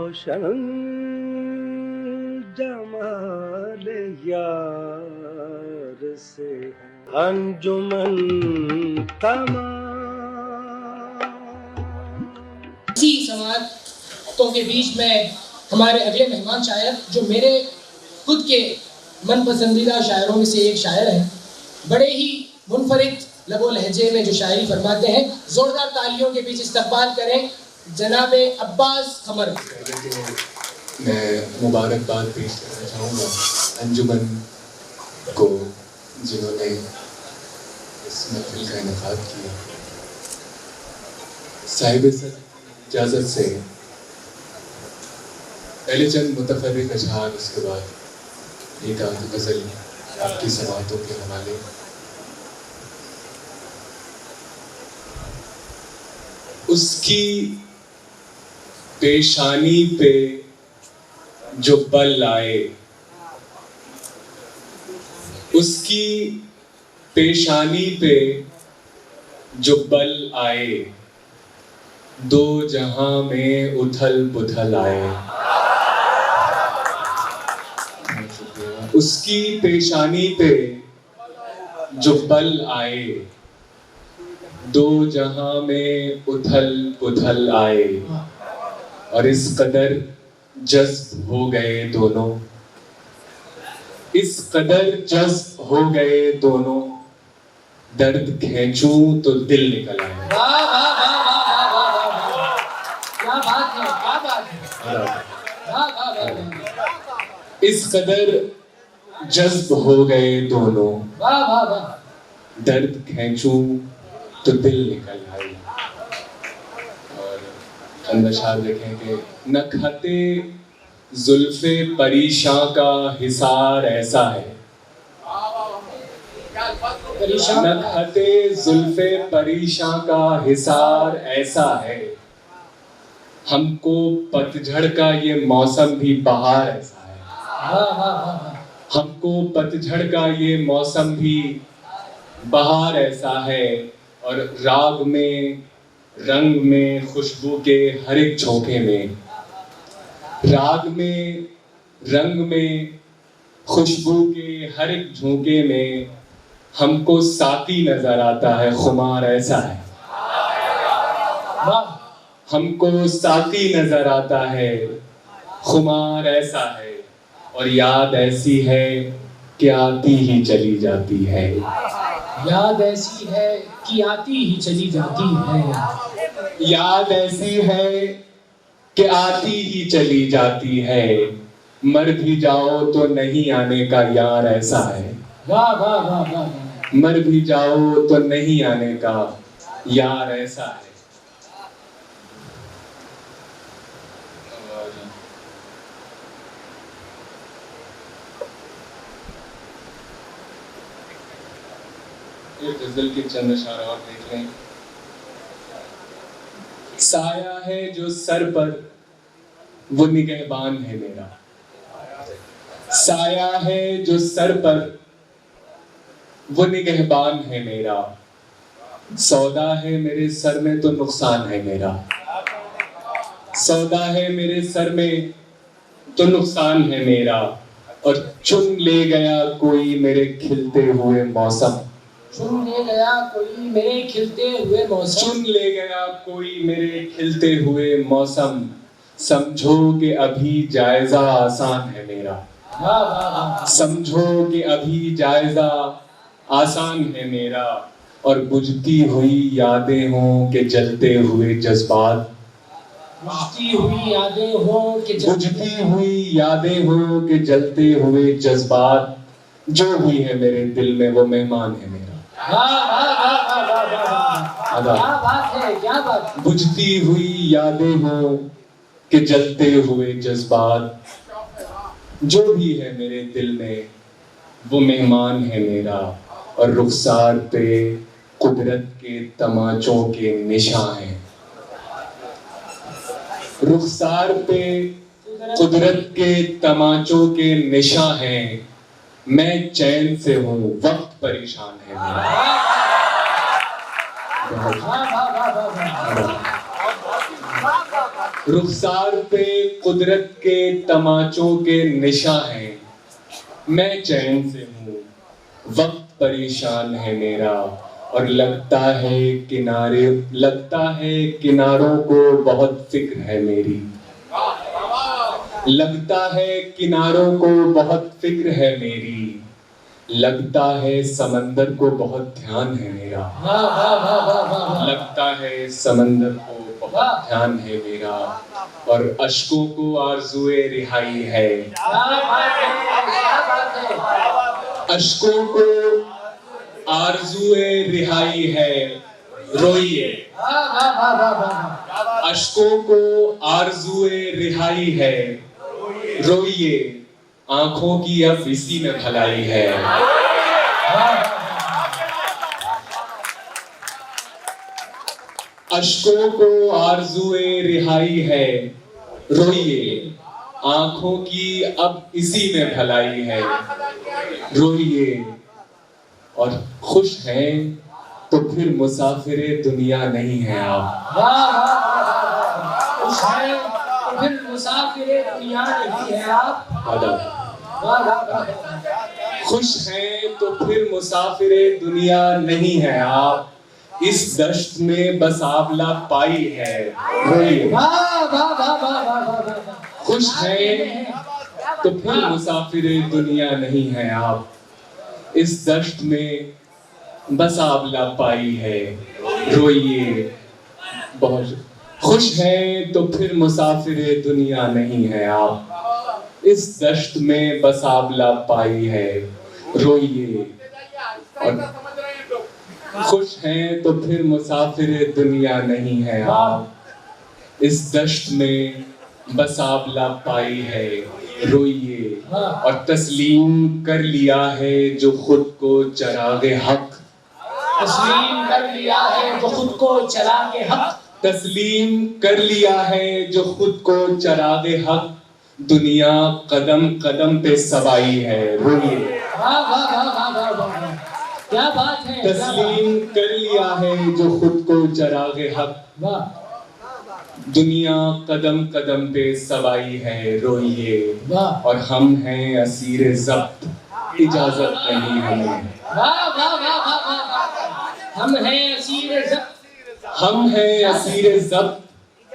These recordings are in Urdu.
روشن جمال یار سے انجمن تمام. اسی سماعتوں کے بیچ میں ہمارے اگلے مہمان شاعر جو میرے خود کے من پسندیدہ شاعروں میں سے ایک شاعر ہیں، بڑے ہی منفرد لب و لہجے میں جو شاعری فرماتے ہیں، زوردار تالیوں کے بیچ استقبال کریں جناب عباس قمر. میں مبارکباد پیش کرنا چاہوں گا انجمن کو جنہوں نے اس محفل کا انعقاد کیا. صاحب سر اجازت سے پہلے چند متفرق اشعار، اس کے بعد ایک آدھ غزل آپ کی سماعتوں کے حوالے. اس کی پیشانی پہ جو بل آئے، اس کی پیشانی پہ جو بل آئے، دو جہاں میں اتھل پتھل آئے. اس کی پیشانی پہ جو بل آئے، دو جہاں میں اتھل پتھل آئے. اور اس قدر جذب ہو گئے دونوں، اس قدر جذب ہو گئے دونوں، درد کھینچوں تو دل نکل آئے. اس قدر جذب ہو گئے دونوں، درد کھینچوں تو دل نکل آئے. اور چند اشعار دیکھیں کہ نہ کھاتے زلف پریشاں کا حصار ایسا ہے، نہ کھاتے زلف پریشاں کا حصار ایسا ہے، ہم کو پتجھڑ کا یہ موسم بھی بہار ایسا ہے. ہم کو پتجھڑ کا یہ موسم بھی بہار ایسا ہے. اور راگ میں رنگ میں خوشبو کے ہر ایک جھونکے میں، راگ میں رنگ میں خوشبو کے ہر ایک جھونکے میں، ہم کو ساقی نظر آتا ہے خمار ایسا ہے. ہم کو ساقی نظر آتا ہے خمار ایسا ہے. اور یاد ایسی ہے کہ آتی ہی چلی جاتی ہے. یاد ایسی ہے کہ آتی ہی چلی جاتی ہے. یاد ایسی ہے کہ آتی ہی چلی جاتی ہے. مر بھی جاؤ تو نہیں آنے کا یار ایسا ہے. مر بھی جاؤ تو نہیں آنے کا یار ایسا ہے. ایک غزل کے چند اشعار اور دیکھ لیں. سایہ ہے جو سر پر وہ نگہبان ہے میرا. سایہ ہے جو سر پر وہ نگہبان ہے میرا. سودا ہے میرے سر میں تو نقصان ہے میرا. سودا ہے میرے سر میں تو نقصان ہے میرا. اور چن لے گیا کوئی میرے کھلتے ہوئے موسم. چن لے گیا کوئی میرے کھلتے ہوئے موسم. چن لے گیا کوئی میرے کھلتے ہوئے موسم. سمجھو کہ ابھی جائزہ آسان ہے میرا. سمجھو کہ ابھی جائزہ آسان ہے میرا. اور بجھتی ہوئی یادیں ہوں کہ جلتے ہوئے جذبات. بجھتی ہوئی یادیں ہوں کہ بجھتی ہوئی یادیں ہوں کہ جلتے ہوئے جذبات. جو بھی ہے میرے دل میں وہ مہمان ہے میرا. بجھتی ہوئی یادیں ہوں کہ جلتے ہوئے جذبات. جو بھی ہے میرے دل میں وہ مہمان ہے میرا. اور رخسار پہ قدرت کے تماچوں کے نشاں ہیں. رخسار پہ قدرت کے تماچوں کے نشاں ہیں. میں چین سے ہوں وقت پریشان ہے میرا. رخسار پہ قدرت کے تماچوں کے نشاں ہیں، میں چین سے ہوں، وقت پریشان ہے میرا، اور لگتا ہے کناروں کو بہت فکر ہے میری، لگتا ہے کناروں کو بہت فکر ہے میری، لگتا ہے سمندر کو بہت دھیان ہے میرا، لگتا ہے سمندر کو بہت دھیان ہے میرا، اور اشکوں کو آرزوئے رہائی ہے، اشکوں کو آرزوئے رہائی ہے، روئیے، اشکوں کو آرزوئے رہائی ہے، روئیے، آنکھوں کی اب اسی میں بھلائی ہے، اشکوں کو آرزوئے رہائی ہے، روئیے، آنکھوں کی اب اسی میں بھلائی ہے، روئیے، اور خوش ہیں تو پھر مسافر دنیا نہیں ہے آپ، خوش ہیں تو پھر مسافر دنیا نہیں ہے آپ، خوش ہیں تو پھر مسافر دنیا نہیں ہے آپ، اس دشت میں بس آبلہ پائی ہے، روئیے، خوش ہیں تو پھر مسافر دنیا نہیں ہے آپ، اس دشت میں بس آبلہ پائی ہے، روئیے، بہت خوش ہیں تو پھر مسافر دنیا نہیں ہے آپ، اس دشت میں بس آبلہ پائی ہے، روئیے، اور خوش ہیں تو پھر مسافر دنیا نہیں ہے آپ، اس دشت میں بس آبلہ پائی ہے، روئیے، اور تسلیم کر لیا ہے جو خود کو چراغ حق، تسلیم کر لیا ہے جو خود کو چراغ حق، تسلیم کر لیا ہے جو خود کو چراغ حق، دنیا قدم قدم پہ سبائی ہے، روئیے، کیا بات ہے، تسلیم کر لیا ہے جو خود کو چراغ حق، دنیا قدم قدم پہ سبائی ہے، روئیے، اور ہم ہیں اسیر ضبط، اجازت نہیں ہمیں، ہم ہیں اسیر ضبط، ہم ہیں اسیر ضبط،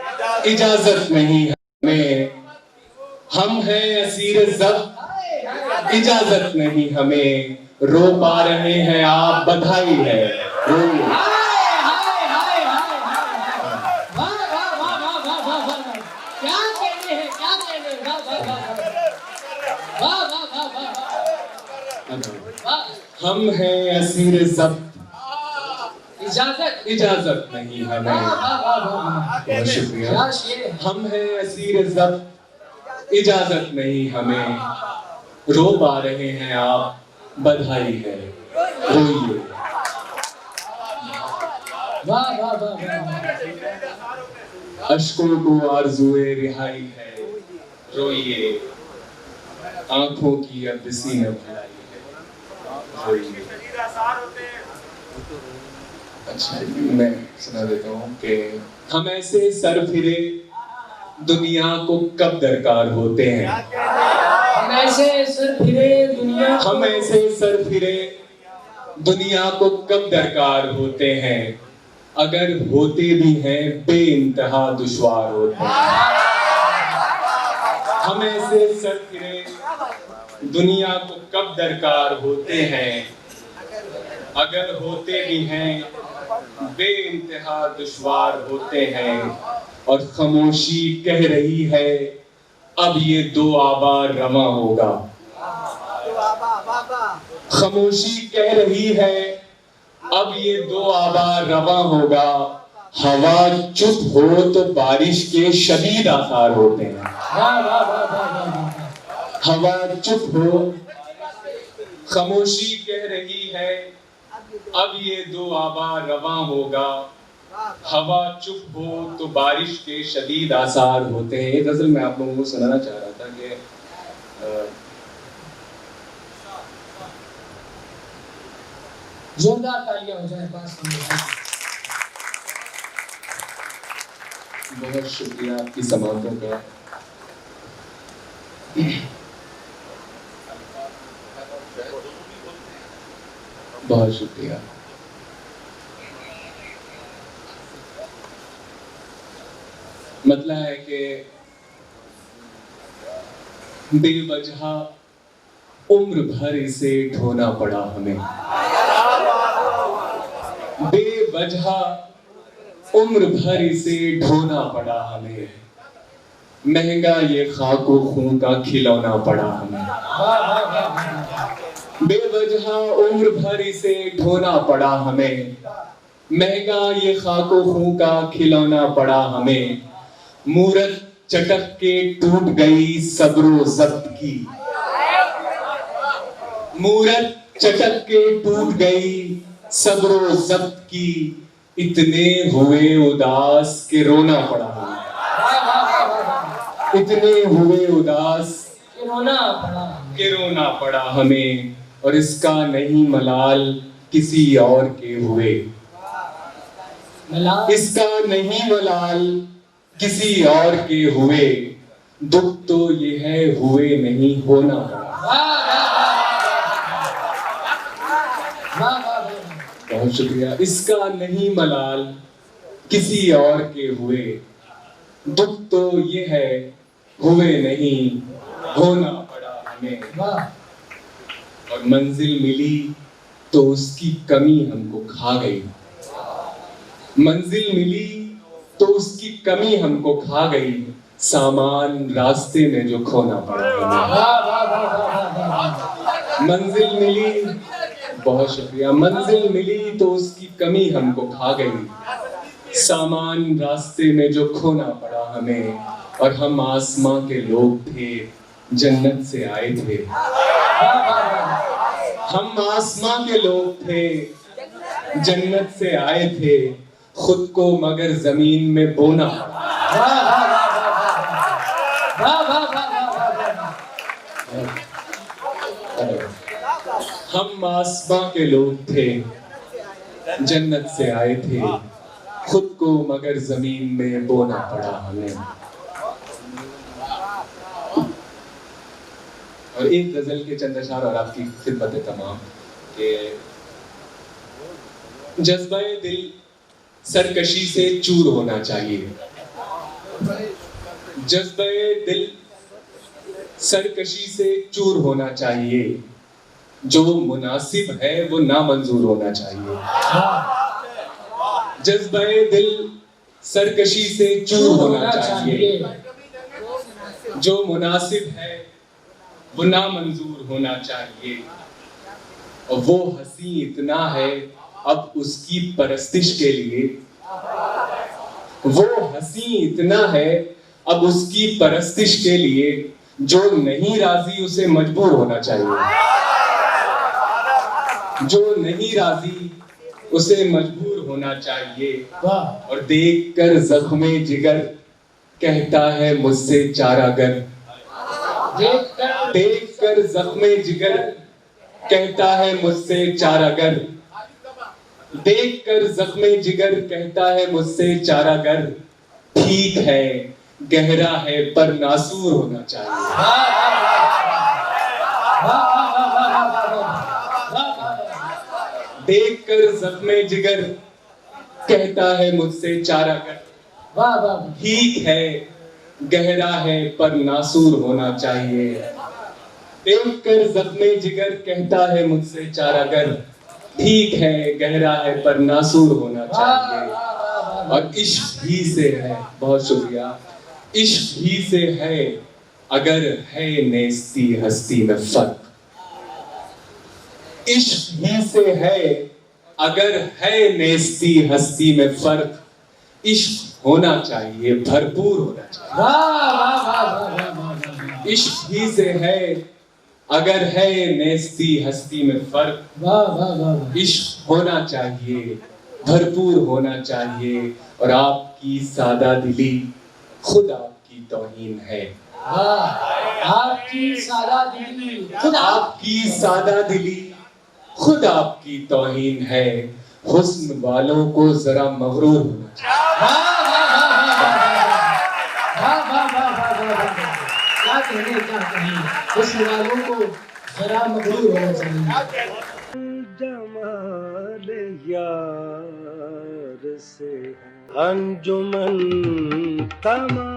اجازت نہیں ہمیں، ہم ہیں اسیر ضبط، اجازت نہیں ہمیں، رو پا رہے ہیں آپ، بدھائی ہے، روئیے، ہم ہیں اسیر ضبط، اجازت نہیں ہمیں، بہت شکریہ، ہم ہیں اسیر ضبط، اجازت نہیں ہمیں، رو پا رہے ہیں آپ، بدھائی ہے، روئیے، اشکوں کو آرزوئے رہائی ہے، روئیے، آنکھوں کی اب اسی میں بھلائی ہے، روئیے۔ اچھا میں سنا دیتا ہوں کہ ہم ایسے سر پھرے دنیا کو کب درکار ہوتے ہیں، ہم ایسے سر پھرے دنیا، ہم ایسے سر پھرے دنیا کو کب درکار ہوتے ہیں، اگر ہوتے بھی ہیں بے انتہا دشوار ہوتے ہیں، ہم ایسے سر پھرے دنیا کو کب درکار ہوتے ہیں، اگر ہوتے بھی ہیں بے انتہا دشوار ہوتے ہیں، اور خاموشی کہہ رہی ہے اب یہ دو آبا رواں ہوگا، خاموشی کہہ رہی ہے اب یہ دو آبا رواں ہوگا، ہوا چپ ہو تو بارش کے شدید آثار ہوتے ہیں، ہوا چپ ہو، خاموشی کہہ رہی ہے اب یہ دو آبا رواں ہوگا، ہوا چپ ہو تو بارش کے شدید آثار ہوتے ہیں۔ یہ غزل میں آپ لوگوں کو سنانا چاہ رہا تھا کہ زوردار تالیاں ہو جائیں پاس بہت شکریہ آپ کی سماعتوں کا. بہت شکریہ. مطلب ہے کہ بے وجہ عمر بھر اسے ڈھونا پڑا ہمیں. بے وجہ عمر بھر اسے ڈھونا پڑا ہمیں. مہنگا یہ خاک و خون کا کھلونا پڑا ہمیں. بے وجہ عمر بھر اسے ڈھونا پڑا ہمیں. مہنگا یہ خاک و خون کا کھلونا پڑا ہمیں. مورت چٹک کے ٹوٹ گئی صبر و ضبط کی. مورت چٹک کے ٹوٹ گئی صبر و ضبط کی. اتنے ہوئے اداس کہ رونا پڑا ہمیں. اتنے ہوئے اداس کہ رونا پڑا ہمیں. اور اس کا نہیں ملال کسی اور کے ہوئے. اس کا نہیں ملال کسی اور کے ہوئے. دکھ تو یہ ہے ہوئے نہیں ہونا پڑا. بہت شکریہ. اس کا نہیں ملال کسی اور کے ہوئے. دکھ تو یہ ہے ہوئے نہیں ہونا پڑا ہمیں. اور منزل ملی تو اس کی کمی ہم کو کھا گئی. منزل ملی تو اس کی کمی ہم کو کھا گئی. سامان راستے میں جو کھونا پڑا ہمیں. منزل ملی. بہت شکریہ. منزل ملی تو اس کی کمی ہم کو کھا گئی. سامان راستے میں جو کھونا پڑا ہمیں. اور ہم آسماں کے لوگ تھے جنت سے آئے تھے. ہم آسماں کے لوگ تھے جنت سے آئے تھے. خود کو مگر زمین میں بونا پڑا. ہم آسماں کے لوگ تھے جنت سے آئے تھے. خود کو مگر زمین میں بونا پڑا ہمیں. اور ایک غزل کے چند اشعار اور آپ کی خدمت تمام کہ جذبہ دل سرکشی سے چور ہونا چاہیے. جذبہ دل سرکشی سے چور ہونا چاہیے. جو مناسب ہے وہ نامنظور ہونا چاہیے. جذبہ دل سرکشی سے چور ہونا چاہیے. جو مناسب ہے وہ نامنظور ہونا چاہیے. اور وہ ہنسی اتنا ہے اب اس کی پرستش کے لیے. وہ ہنسی اتنا ہے اب اس کی پرستش کے لیے. جو نہیں راضی اسے مجبور ہونا چاہیے. جو نہیں راضی اسے مجبور ہونا چاہیے. اور دیکھ کر زخم جگر کہتا ہے مجھ سے چارہ گر. دیکھ کر زخم جگر کہتا ہے مجھ سے چارہ گر. دیکھ کر زخم جگر کہتا ہے مجھ سے چارہ گر. ٹھیک ہے گہرا ہے پر ناسور ہونا چاہیے. دیکھ کر زخم جگر کہتا ہے مجھ سے چارہ گر. ٹھیک ہے گہرا ہے پر ناسور ہونا چاہیے. دیکھ کر زخم جگر کہتا ہے مجھ سے چارہ گر. ٹھیک ہے گہرا ہے پر ناسور ہونا چاہیے. اور عشق ہی سے ہے. بہت شکریہ. عشق ہی سے ہے اگر ہے نیستی ہستی میں فرق. عشق ہی سے ہے اگر ہے نیستی ہستی میں فرق. عشق ہونا چاہیے بھرپور ہونا چاہیے. عشق ہی سے ہے اگر ہے نیستی ہستی میں فرق. عشق ہونا چاہیے بھرپور ہونا چاہیے. اور آپ کی سادہ دلی خود آپ کی توہین ہے. آپ کی سادہ دلی آپ کی سادہ دلی خود آپ کی توہین ہے. حسن والوں کو ذرا مغرور ہونا چاہیے. کہنے کیا کہیں، اس سوالوں کو ذرا مغرور ہونا چاہیے. جمال یار سے انجمن تمام